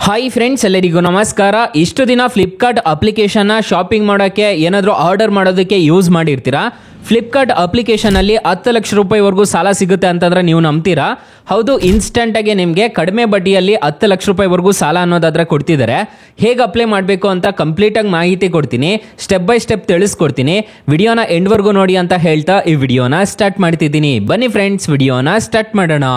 Hi friends, ಎಲ್ಲರಿಗೂ ನಮಸ್ಕಾರ. ಇಷ್ಟು ದಿನ ಫ್ಲಿಪ್ಕಾರ್ಟ್ ಅಪ್ಲಿಕೇಶನ್ನ ಶಾಪಿಂಗ್ ಮಾಡೋಕ್ಕೆ ಏನಾದರೂ ಆರ್ಡರ್ ಮಾಡೋದಕ್ಕೆ ಯೂಸ್ ಮಾಡಿರ್ತೀರಾ. ಫ್ಲಿಪ್ಕಾರ್ಟ್ ಅಪ್ಲಿಕೇಶನಲ್ಲಿ 10 ಲಕ್ಷ ರೂಪಾಯಿವರೆಗೂ ಸಾಲ ಸಿಗುತ್ತೆ ಅಂತಂದ್ರೆ ನೀವು ನಂಬ್ತೀರಾ? ಹೌದು, ಇನ್ಸ್ಟೆಂಟಾಗಿ ನಿಮಗೆ ಕಡಿಮೆ ಬಡ್ಡಿಯಲ್ಲಿ 10 ಲಕ್ಷ ರೂಪಾಯಿವರೆಗೂ ಸಾಲ ಅನ್ನೋದಾದ್ರೆ ಕೊಡ್ತಿದ್ದಾರೆ. ಹೇಗೆ ಅಪ್ಲೈ ಮಾಡಬೇಕು ಅಂತ ಕಂಪ್ಲೀಟಾಗಿ ಮಾಹಿತಿ ಕೊಡ್ತೀನಿ, ಸ್ಟೆಪ್ ಬೈ ಸ್ಟೆಪ್ ತಿಳಿಸ್ಕೊಡ್ತೀನಿ. ವಿಡಿಯೋನ ಎಂಡ್ವರೆಗೂ ನೋಡಿ ಅಂತ ಹೇಳ್ತಾ ಈ ವಿಡಿಯೋನ ಸ್ಟಾರ್ಟ್ ಮಾಡ್ತಿದ್ದೀನಿ. ಬನ್ನಿ ಫ್ರೆಂಡ್ಸ್, ವಿಡಿಯೋನ ಸ್ಟಾರ್ಟ್ ಮಾಡೋಣ.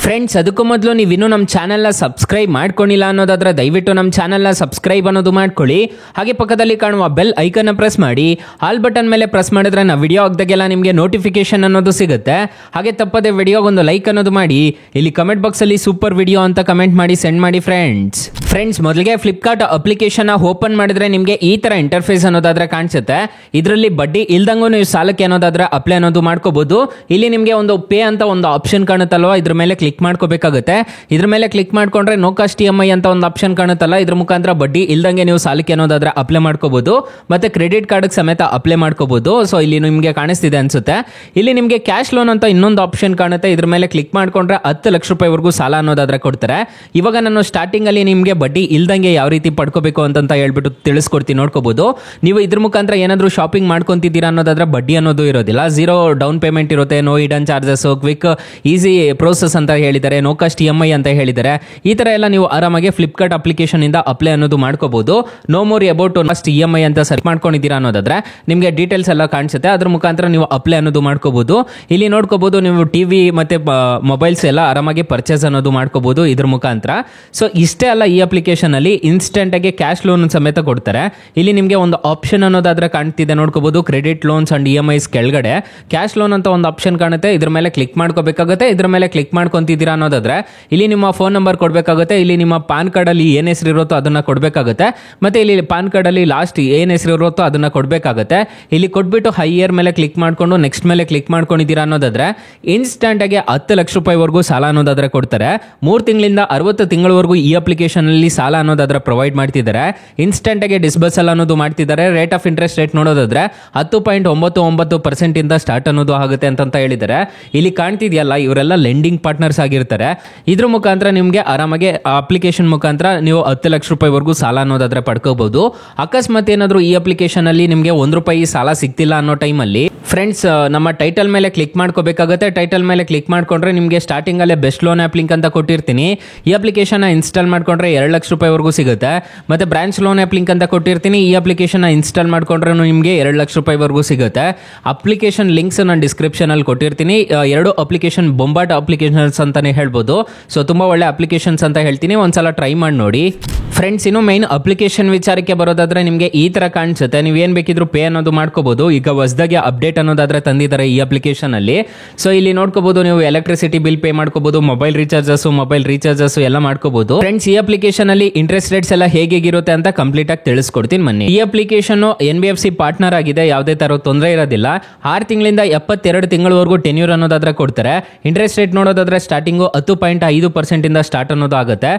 ಫ್ರೆಂಡ್ಸ್, ಅದಕ್ಕೂ ಮೊದಲು ನೀವು ಇನ್ನೂ ನಮ್ಮ ಚಾನಲ್ನ ಸಬ್ಸ್ಕ್ರೈಬ್ ಮಾಡ್ಕೊಂಡಿಲ್ಲ ಅನ್ನೋದಾದ್ರೆ ದಯವಿಟ್ಟು ನಮ್ಮ ಚಾನಲ್ನ ಸಬ್ಸ್ಕ್ರೈಬ್ ಅನ್ನೋದು ಮಾಡ್ಕೊಳ್ಳಿ. ಹಾಗೆ ಪಕ್ಕದಲ್ಲಿ ಕಾಣುವ ಬೆಲ್ ಐಕನ್ನ ಪ್ರೆಸ್ ಮಾಡಿ. ಆಲ್ ಬಟನ್ ಮೇಲೆ ಪ್ರೆಸ್ ಮಾಡಿದ್ರೆ ನಾವು ವಿಡಿಯೋ ಹಾಕ್ದಾಗೆಲ್ಲ ನಿಮಗೆ ನೋಟಿಫಿಕೇಶನ್ ಅನ್ನೋದು ಸಿಗುತ್ತೆ. ಹಾಗೆ ತಪ್ಪದೆ ವಿಡಿಯೋಗೊಂದು ಲೈಕ್ ಅನ್ನೋದು ಮಾಡಿ. ಇಲ್ಲಿ ಕಮೆಂಟ್ ಬಾಕ್ಸ್ ಅಲ್ಲಿ ಸೂಪರ್ ವಿಡಿಯೋ ಅಂತ ಕಮೆಂಟ್ ಮಾಡಿ ಸೆಂಡ್ ಮಾಡಿ ಫ್ರೆಂಡ್ಸ್. ಮೊದಲಿಗೆ ಫ್ಲಿಪ್ಕಾರ್ಟ್ ಅಪ್ಲಿಕೇಶನ್ ಓಪನ್ ಮಾಡಿದ್ರೆ ನಿಮಗೆ ಈ ತರ ಇಂಟರ್ಫೇಸ್ ಅನ್ನೋದಾದ್ರೆ ಕಾಣಿಸುತ್ತೆ. ಇದರಲ್ಲಿ ಬಡ್ಡಿ ಇಲ್ದಂಗೂ ನೀವು ಸಾಲಕ್ಕೆ ಅನ್ನೋದಾದ್ರೆ ಅಪ್ಲೈ ಅನ್ನೋದು ಮಾಡ್ಕೋಬಹುದು. ಇಲ್ಲಿ ನಿಮಗೆ ಒಂದು ಪೇ ಅಂತ ಒಂದು ಆಪ್ಷನ್ ಕಾಣುತ್ತಲ್ವಾ, ಇದ್ರ ಮೇಲೆ ಕ್ಲಿಕ್ ಮಾಡ್ಕೋಬೇಕಾಗುತ್ತೆ. ಇದ್ರ ಮೇಲೆ ಕ್ಲಿಕ್ ಮಾಡ್ಕೊಂಡ್ರೆ ನೋ ಕಾಸ್ಟ್ EMI ಅಂತ ಒಂದು ಆಪ್ಷನ್ ಕಾಣುತ್ತಲ್ಲ, ಇದ್ರ ಮುಖಾಂತರ ಬಡ್ಡಿ ಇಲ್ದಂಗೆ ನೀವು ಸಾಲಕ್ಕೆ ಅನ್ನೋದಾದ್ರೆ ಅಪ್ಲೈ ಮಾಡ್ಕೋಬಹುದು. ಮತ್ತೆ ಕ್ರೆಡಿಟ್ ಕಾರ್ಡ್ ಸಮೇತ ಅಪ್ಲೈ ಮಾಡ್ಕೋಬಹುದು. ಸೊ ಇಲ್ಲಿ ನಿಮಗೆ ಕಾಣಿಸ್ತಿದೆ ಅನ್ಸುತ್ತೆ. ಇಲ್ಲಿ ನಿಮಗೆ ಕ್ಯಾಶ್ ಲೋನ್ ಅಂತ ಇನ್ನೊಂದು ಆಪ್ಷನ್ ಕಾಣುತ್ತೆ. ಇದ್ರ ಮೇಲೆ ಕ್ಲಿಕ್ ಮಾಡ್ಕೊಂಡ್ರೆ 10 ಲಕ್ಷ ರೂಪಾಯಿವರೆಗೂ ಸಾಲ ಅನ್ನೋದಾದ್ರೆ ಕೊಡ್ತಾರೆ. ಇವಾಗ ನಾನು ಸ್ಟಾರ್ಟಿಂಗ್ ಅಲ್ಲಿ ನಿಮಗೆ ಬಡ್ಡಿ ಇಲ್ದಂಗೆ ಯಾವ ರೀತಿ ಪಡ್ಕೋಬೇಕು ಅಂತ ಹೇಳ್ಬಿಟ್ಟು ತಿಳಿಸ್ಕೊಡ್ತೀನಿ, ನೋಡ್ಕೋಬಹುದು. ನೀವು ಇದ್ರ ಮುಖಾಂತರ ಏನಾದ್ರು ಶಾಪಿಂಗ್ ಮಾಡ್ಕೊಂತಿದ್ದೀರಾ ಅನ್ನೋದಾದ್ರೆ ಬಡ್ಡಿ ಅನ್ನೋದು ಇರೋದಿಲ್ಲ. 0 ಡೌನ್ ಪೇಮೆಂಟ್ ಇರುತ್ತೆ, no hidden charges, quick easy process ಅಂತ ಹೇಳಿದ್ದಾರೆ, ನೋ ಕಾಸ್ಟ್ EMI ಅಂತ ಹೇಳಿದ್ದಾರೆ. ಈ ತರ ಎಲ್ಲ ನೀವು ಆರಾಮಾಗಿ ಫ್ಲಿಪ್ಕಾರ್ಟ್ ಅಪ್ಲಿಕೇಶನ್ ಇಂದ ಅಪ್ಲೈ ಅನ್ನೋದು ಮಾಡ್ಕೋಬಹುದು. Know more about cost EMI ಅಂತ ಸರ್ಚ್ ಮಾಡ್ಕೊಂಡಿದ್ದೀರಾ ಅನ್ನೋದಾದ್ರೆ ನಿಮಗೆ ಡೀಟೇಲ್ಸ್ ಎಲ್ಲ ಕಾಣಿಸುತ್ತೆ. ಅದ್ರ ಮುಖಾಂತರ ನೀವು ಅಪ್ಲೈ ಅನ್ನೋದು ಮಾಡ್ಕೋಬಹುದು. ಇಲ್ಲಿ ನೋಡ್ಕೋಬಹುದು, ನೀವು ಟಿವಿ ಮತ್ತೆ ಮೊಬೈಲ್ಸ್ ಎಲ್ಲ ಆರಾಮಾಗಿ ಪರ್ಚೇಸ್ ಅನ್ನೋದು ಮಾಡ್ಕೋಬಹುದು ಇದ್ರ ಮುಖಾಂತರ. ಸೊ ಇಷ್ಟೇ ಅಲ್ಲ, ಈ ಅಪ್ಲಿಕೇಶನ್ ಅಲ್ಲಿ ಇನ್ಸ್ಟೆಂಟ್ ಆಗಿ ಕ್ಯಾಶ್ ಲೋನ್ ಸಮೇತ ಕೊಡ್ತಾರೆ. ಇಲ್ಲಿ ನಿಮಗೆ ಒಂದು ಆಪ್ಷನ್ ಅನ್ನೋದಾದ್ರೆ ಕಾಣ್ತಿದೆ, ನೋಡ್ಕೋಬಹುದು, ಕ್ರೆಡಿಟ್ ಲೋನ್ಸ್ ಅಂಡ್ EMIs ಕೆಳಗಡೆ ಕ್ಯಾಶ್ ಲೋನ್ ಅಂತ ಒಂದು ಆಪ್ಷನ್ ಕಾಣುತ್ತೆ. ಇದ್ರ ಮೇಲೆ ಕ್ಲಿಕ್ ಮಾಡ್ಕೋಬೇಕಾಗುತ್ತೆ. ಇದ್ರ ಮೇಲೆ ಕ್ಲಿಕ್ ಮಾಡ್ಕೊಂತಿದ್ದೀರಾ ಅನ್ನೋದಾದ್ರೆ ಇಲ್ಲಿ ನಿಮ್ಮ ಫೋನ್ ನಂಬರ್ ಕೊಡಬೇಕಾಗುತ್ತೆ. ಇಲ್ಲಿ ನಿಮ್ಮ ಪಾನ್ ಕಾರ್ಡ್ ಅಲ್ಲಿ ಏನ್ ಹೆಸರು ಇರುತ್ತೋ ಅದನ್ನ ಕೊಡಬೇಕಾಗುತ್ತೆ. ಮತ್ತೆ ಇಲ್ಲಿ ಪಾನ್ ಕಾರ್ಡ್ ಅಲ್ಲಿ ಲಾಸ್ಟ್ ಏನ್ ಹೆಸರು ಇರುತ್ತೋ ಅದನ್ನ ಕೊಡಬೇಕಾಗುತ್ತೆ. ಇಲ್ಲಿ ಕೊಟ್ಬಿಟ್ಟು ಹೈಯರ್ ಮೇಲೆ ಕ್ಲಿಕ್ ಮಾಡ್ಕೊಂಡು ನೆಕ್ಸ್ಟ್ ಮೇಲೆ ಕ್ಲಿಕ್ ಮಾಡ್ಕೊಂಡಿದ್ದೀರಾ ಅನ್ನೋದಾದ್ರೆ ಇನ್ಸ್ಟೆಂಟ್ ಆಗಿ 10 ಲಕ್ಷ ರೂಪಾಯಿವರೆಗೂ ಸಾಲ ಅನ್ನೋದಾದ್ರೆ ಕೊಡ್ತಾರೆ. 3 ತಿಂಗಳಿಂದ 60 ತಿಂಗಳವರೆಗೂ ಈ ಅಪ್ಲಿಕೇಶನ್ ಅಲ್ಲಿ ಸಾಲ ಅನ್ನೋದಾದ್ರೆ ಪ್ರೊವೈಡ್ ಮಾಡ್ತಿದ್ದಾರೆ. ಇನ್ಸ್ಟೆಂಟ್ ಆಗಿ ಡಿಸ್ಬರ್ಸಲ್ ಅನ್ನೋದು ಮಾಡ್ತಿದ್ದಾರೆ. ರೇಟ್ ಆಫ್ ಇಂಟ್ರೆಸ್ಟ್ ರೇಟ್ ನೋಡೋದಾದ್ರೆ 10.99% ಇಂದ ಸ್ಟಾರ್ಟ್ ಅನ್ನೋದು ಆಗುತ್ತೆ ಅಂತ ಹೇಳಿದ್ದಾರೆ. ಇಲ್ಲಿ ಕಾಣ್ತಿದ್ಯಲ್ಲ, ಇವರೆಲ್ಲ ಲೆಂಡಿಂಗ್ ಪಾರ್ಟ್ನರ್ಸ್ ಆಗಿರ್ತಾರೆ. ಇದ್ರ ಮುಖಾಂತರ ನಿಮಗೆ ಆರಾಮಾಗಿ ಅಪ್ಲಿಕೇಶನ್ ಮುಖಾಂತರ ನೀವು 10 ಲಕ್ಷ ರೂಪಾಯಿವರೆಗೂ ಸಾಲ ಅನ್ನೋದಾದ್ರೆ ಪಡ್ಕೋಬಹುದು. ಅಕಸ್ಮಾತ್ ಏನಾದ್ರು ಈ ಅಪ್ಲಿಕೇಶನ್ ಅಲ್ಲಿ ನಿಮಗೆ ₹1 ಸಾಲ ಸಿಗ್ತಿಲ್ಲ ಅನ್ನೋ ಟೈಮಲ್ಲಿ ಫ್ರೆಂಡ್ಸ್, ನಮ್ಮ ಟೈಟಲ್ ಮೇಲೆ ಕ್ಲಿಕ್ ಮಾಡ್ಕೋಬೇಕಾಗುತ್ತೆ. ಟೈಟಲ್ ಮೇಲೆ ಕ್ಲಿಕ್ ಮಾಡ್ಕೊಂಡ್ರೆ ನಿಮಗೆ ಸ್ಟಾರ್ಟಿಂಗ್ ಅಲ್ಲೇ ಬೆಸ್ಟ್ ಲೋನ್ ಆಪ್ ಲಿಂಕ್ ಅಂತ ಕೊಟ್ಟಿರ್ತೀನಿ. ಈ ಅಪ್ಲಿಕೇಶನ್ ಇನ್ಸ್ಟಾಲ್ ಮಾಡ್ಕೊಂಡ್ರೆ 2 ಲಕ್ಷ ರೂಪಾಯಿವರೆಗೂ ಸಿಗುತ್ತೆ. ಮತ್ತೆ ಬ್ರಾಂಚ್ ಲೋನ್ ಆಪ್ ಲಿಂಕ್ ಅಂತ ಕೊಟ್ಟಿರ್ತೀನಿ. ಈ ಅಪ್ಲಿಕೇಶನ್ ಇನ್ಸ್ಟಾಲ್ ಮಾಡ್ಕೊಂಡ್ರೆ ನಿಮಗೆ 2 ಲಕ್ಷ ರೂಪಾಯಿವರೆಗೂ ಸಿಗುತ್ತೆ. ಅಪ್ಲಿಕೇಶನ್ ಲಿಂಕ್ಸ್ ನಾನು ಡಿಸ್ಕ್ರಿಪ್ಷನ್ ಅಲ್ಲಿ ಕೊಟ್ಟಿರ್ತೀನಿ. 2 ಅಪ್ಲಿಕೇಶನ್ ಬೊಂಬಾಟ್ ಅಪ್ಲಿಕೇಶನ್ಸ್ ಅಂತಾನೆ ಹೇಳ್ಬೋದು. ಸೊ ತುಂಬಾ ಒಳ್ಳೆ ಅಪ್ಲಿಕೇಶನ್ಸ್ ಅಂತ ಹೇಳ್ತೀನಿ, ಒಂದ್ಸಲ ಟ್ರೈ ಮಾಡಿ ನೋಡಿ ಫ್ರೆಂಡ್ಸ್. ಇನ್ನು ಮೈನ್ ಅಪ್ಲಿಕೇಶನ್ ವಿಚಾರಕ್ಕೆ ಬರೋದಾದ್ರೆ ನಿಮಗೆ ಈ ತರ ಕಾಣಿಸುತ್ತೆ. ನೀವು ಏನ್ ಬೇಕಿದ್ರು ಪೇ ಅನ್ನೋದು ಮಾಡ್ಕೋಬಹುದು. ಈಗ ಹೊಸದಾಗಿ ಅಪ್ಡೇಟ್ ಅನ್ನೋದಾದ್ರೆ ತಂದಿದ್ದಾರೆ ಈ ಅಪ್ಲಿಕೇಶನ್ ಅಲ್ಲಿ. ಸೊ ಇಲ್ಲಿ ನೋಡ್ಕೋಬಹುದು, ನೀವು ಎಲೆಕ್ಟ್ರಿಸಿಟಿ ಬಿಲ್ ಪೇ ಮಾಡ್ಕೋಬಹುದು, ಮೊಬೈಲ್ ರೀಚಾರ್ಜಸ್ ಎಲ್ಲ ಮಾಡ್ಕೋಬಹುದು. ಫ್ರೆಂಡ್ಸ್, ಈ ಅಪ್ಲಿಕೇಶನ್ ಅಲ್ಲಿ ಇಂಟ್ರೆಸ್ಟ್ ರೇಟ್ಸ್ ಎಲ್ಲ ಹೇಗಿರುತ್ತೆ ಅಂತ ಕಂಪ್ಲೀಟ್ ಆಗಿ ತಿಳಿಸ್ಕೊಡ್ತೀನಿ ಬನ್ನಿ. ಈ ಅಪ್ಲಿಕೇಶನ್ NBFC ಪಾರ್ಟ್ನರ್ ಆಗಿದೆ, ಯಾವುದೇ ತರ ತೊಂದರೆ ಇರೋದಿಲ್ಲ. 6 ತಿಂಗಳಿಂದ 72 ತಿಂಗಳವರೆಗೂ ಟೆನ್ಯೂರ್ ಅನ್ನೋದಾದ್ರೆ ಕೊಡ್ತಾರೆ. ಇಂಟ್ರೆಸ್ಟ್ ರೇಟ್ ನೋಡೋದಾದ್ರೆ ಸ್ಟಾರ್ಟಿಂಗು 10.5% ಇಂದ ಸ್ಟಾರ್ಟ್ ಅನ್ನೋದು ಆಗುತ್ತೆ.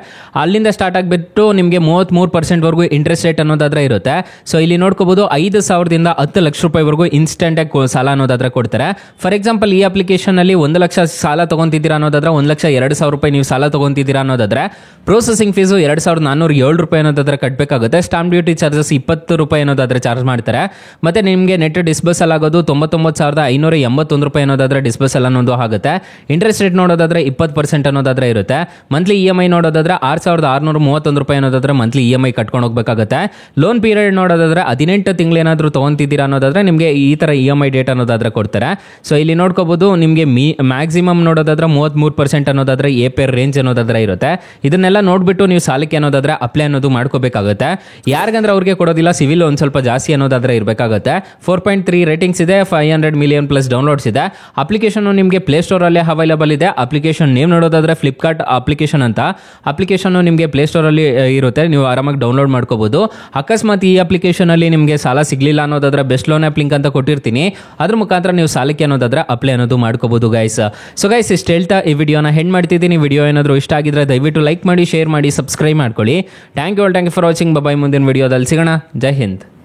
ಅಲ್ಲಿಂದ ಸ್ಟಾರ್ಟ್ ಆಗಿಬಿಟ್ಟು ನಿಮಗೆ 33% ವರೆಗೂ ಇಂಟ್ರೆಸ್ಟ್ ರೇಟ್ ಅನ್ನೋದಾದ್ರೆ ಇರುತ್ತೆ. ಸೊ ಇಲ್ಲಿ ನೋಡ್ಕೋಬಹುದು, 5,000ದಿಂದ 10 ಲಕ್ಷ ರೂಪಾಯಿವರೆಗೂ ಇನ್ಸ್ಟೆಂಟ್ ಆಗಿ ಸಾಲ ಅನ್ನೋದಾದ್ರೆ ಕೊಡ್ತಾರೆ. ಫಾರ್ ಎಕ್ಸಾಂಪಲ್, ಈ ಅಪ್ಲಿಕೇಶನ್ ಅಲ್ಲಿ 1 ಲಕ್ಷ ಸಾಲ ತಗೊಂತಿದ್ದೀರಾ ಅನ್ನೋದಾದ್ರೆ 1,02,000 ರೂಪಾಯಿ ನೀವು ಸಾಲ ತಗೊಂತಿದ್ದೀರಾ ಅನ್ನೋದಾದ್ರೆ ಪ್ರೊಸೆಸಿಂಗ್ ಫೀಸು 2,407 ರೂಪಾಯಿ ಅನ್ನೋದಾದ್ರೆ ಕಟ್ಟಬೇಕಾಗುತ್ತೆ. ಸ್ಟಾಂಪ್ ಡ್ಯೂಟಿ ಚಾರ್ಜಸ್ 20 ರೂಪಾಯಿ ಅನ್ನೋದಾದ್ರೆ ಚಾರ್ಜ್ ಮಾಡ್ತಾರೆ. ಮತ್ತೆ ನಿಮಗೆ ನೆಟ್ ಡಿಸ್ಬರ್ಸಲ್ ಆಗೋದು 99,581 ರೂಪಾಯಿ ಅನ್ನೋದಾದ್ರೆ ಡಿಸ್ಬರ್ಸಲ್ ಅನ್ನೋದು ಆಗುತ್ತೆ. ಇಂಟ್ರೆಸ್ಟ್ ರೇಟ್ ನೋಡೋದಾದ್ರೆ 20% ಅನ್ನೋದಾದ್ರೆ ಇರುತ್ತೆ. ಮಂತ್ಲಿ EMI ನೋಡೋದಾದ್ರೆ 6,631 ರೂಪಾಯಿ ಅನ್ನೋದಾದ್ರೆ ಮಂತ್ಲಿ EMI ಕಟ್ಕೊಂಡು ಹೋಗ್ಬೇಕಾಗುತ್ತೆ. ಲೋನ್ ಪೀರಿಯಡ್ ನೋಡೋದಾದ್ರೆ 18 ತಿಂಗಳು ಏನಾದ್ರು ತಗೊಂತಿದ್ದೀರಾ ಅನ್ನೋದಾದ್ರೆ ನಿಮಗೆ ಈ ತರ EMI ಡೇಟ್ ಅನ್ನೋದಾದ್ರೆ ಕೊಡ್ತಾರೆ. ಸೊ ಇಲ್ಲಿ ನೋಡ್ಕೋಬಹುದು, ನಿಮಗೆ ಮ್ಯಾಕ್ಸಿಮಮ್ ನೋಡೋದಾದ್ರೆ 33% ಅನ್ನೋದಾದ್ರೆ APR ರೇಂಜ್ ಅನ್ನೋದಾದ್ರೆ ಇರುತ್ತೆ. ಇದನ್ನೆಲ್ಲ ನೋಡ್ಬಿಟ್ಟು ನೀವು ಸಾಲಕ್ಕೆ ಅನ್ನೋದಾದ್ರೆ ಅಪ್ಲೈ ಅನ್ನೋದು ಮಾಡ್ಕೋಬೇಕಾಗುತ್ತೆ. ಯಾರಿಗಂದ್ರೆ ಅವ್ರಿಗೆ ಕೊಡೋದಿಲ್ಲ, ಸಿವಿಲ್ ಒಂದ್ ಸ್ವಲ್ಪ ಜಾಸ್ತಿ ಅನ್ನೋದಾದ್ರೆ ಇರಬೇಕಾಗುತ್ತೆ. 4.3 ರೇಟಿಂಗ್ಸ್ ಇದೆ, 500 ಮಿಲಿಯನ್ ಪ್ಲಸ್ ಡೌನ್ಲೋಡ್ಸ್ ಇದೆ. ಅಪ್ಲಿಕೇಶನ್ ನಿಮಗೆ ಪ್ಲೇ ಸ್ಟೋರ್ ಅಲ್ಲಿ ಅವೈಲೇಬಲ್ ಇದೆ. ಅಪ್ಲಿಕೇಶನ್ ನೇಮ್ ನೋಡೋದಾದ್ರೆ ಫ್ಲಿಪ್ಕಾರ್ಟ್ ಅಪ್ಲಿಕೇಶನ್ ಅಂತ. ಅಪ್ಲಿಕೇಶನ್ ನಿಮಗೆ ಪ್ಲೇ ಸ್ಟೋರ್ ಅಲ್ಲಿ ಇರುತ್ತೆ, ನೀವು ಆರಾಮಾಗಿ ಡೌನ್ಲೋಡ್ ಮಾಡ್ಕೋಬಹುದು. ಅಕಸ್ಮಾತ್ ಈ ಅಪ್ಲಿಕೇಶನ್ ಅಲ್ಲಿ ನಿಮಗೆ ಸಾಲ ಸಿಗ್ಲಿಲ್ಲ ಅನ್ನೋದಾದ್ರೆ ಬೆಸ್ಟ್ ಲೋನ್ ಆಪ್ ಲಿಂಕ್ ಅಂತ ಕೊಟ್ಟಿರ್ತೀನಿ, ಅದ್ರ ಮುಖಾಂತರ ನೀವು ಸಾಲಕ್ಕೆ ಅನ್ನೋದಾದ್ರೆ ಅಪ್ಲೈ ಅನ್ನೋದು ಮಾಡ್ಕೋಬಹುದು ಗೈಸ್. ಸೊ ಗೈಸ್, ಇಷ್ಟು ಹೇಳ್ತಾ ಈ ವಿಡಿಯೋನ ಹೆಂಡ್ ಮಾಡ್ತಿದ್ದೀನಿ. ವಿಡಿಯೋ ಏನಾದರೂ ಇಷ್ಟ ಆಗಿದ್ರೆ ದಯವಿಟ್ಟು ಲೈಕ್ ಮಾಡಿ, ಶೇರ್ ಮಾಡಿ, ಸಬ್ಸ್ಕ್ರೈಬ್ ಮಾಡ್ಕೊಳ್ಳಿ. Thank you for watching. Bye, ಮುಂದಿನ ವಿಡಿಯೋದಲ್ಲಿ ಸಿಗೋಣ. ಜೈ ಹಿಂದ್.